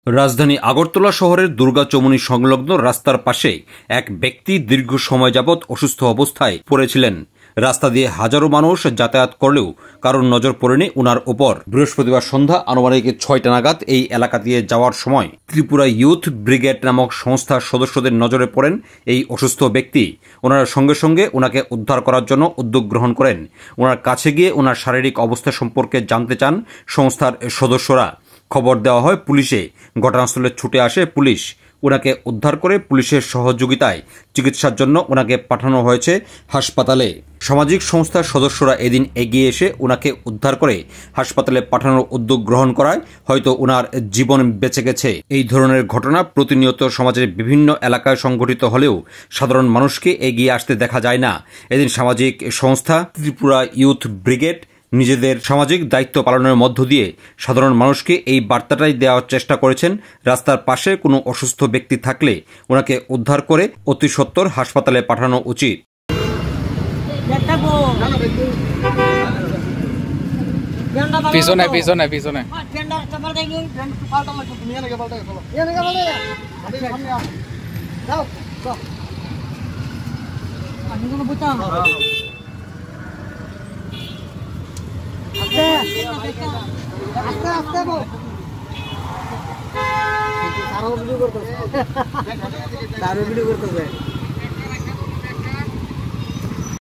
রাজধানী আগরতলা শহরের দুর্গাচমনি সংলগ্ন রাস্তার পাশে এক ব্যক্তি দীর্ঘ সময় যাবৎ অসুস্থ অবস্থায় পড়েছিলেন। রাস্তা দিয়ে হাজারো মানুষ যাতায়াত করলেও কারোর নজর পড়েনি উনার ওপর। বৃহস্পতিবার সন্ধ্যা আনুমানিক ৬টা নাগাদ এই এলাকা দিয়ে যাওয়ার সময় ত্রিপুরা ইউথ ব্রিগেড নামক সংস্থার সদস্যদের নজরে পড়েন এই অসুস্থ ব্যক্তি। ওনারা সঙ্গে সঙ্গে ওনাকে উদ্ধার করার জন্য উদ্যোগ গ্রহণ করেন। ওনার কাছে গিয়ে ওনার শারীরিক অবস্থা সম্পর্কে জানতে চান সংস্থার সদস্যরা। খবর দেওয়া হয় পুলিশে। ঘটনাস্থলে ছুটে আসে পুলিশ। ওনাকে উদ্ধার করে পুলিশের সহযোগিতায় চিকিৎসার জন্য ওনাকে পাঠানো হয়েছে হাসপাতালে। সামাজিক সংস্থার সদস্যরা এদিন এগিয়ে এসে ওনাকে উদ্ধার করে হাসপাতালে পাঠানোর উদ্যোগ গ্রহণ করায় হয়তো ওনার জীবন বেঁচে গেছে। এই ধরনের ঘটনা প্রতিনিয়ত সমাজের বিভিন্ন এলাকায় সংঘটিত হলেও সাধারণ মানুষকে এগিয়ে আসতে দেখা যায় না। এদিন সামাজিক সংস্থা ত্রিপুরা ইউথ ব্রিগেড নিজেদের সামাজিক দায়িত্ব পালনের মধ্য দিয়ে সাধারণ মানুষকে এই বার্তাটাই দেওয়ার চেষ্টা করেছেন, রাস্তার পাশে কোনো অসুস্থ ব্যক্তি থাকলে ওনাকে উদ্ধার করে অতি সত্বর হাসপাতালে পাঠানো উচিত। পিছনে পিছনে পিছনে দারু ভিডিও করতেছে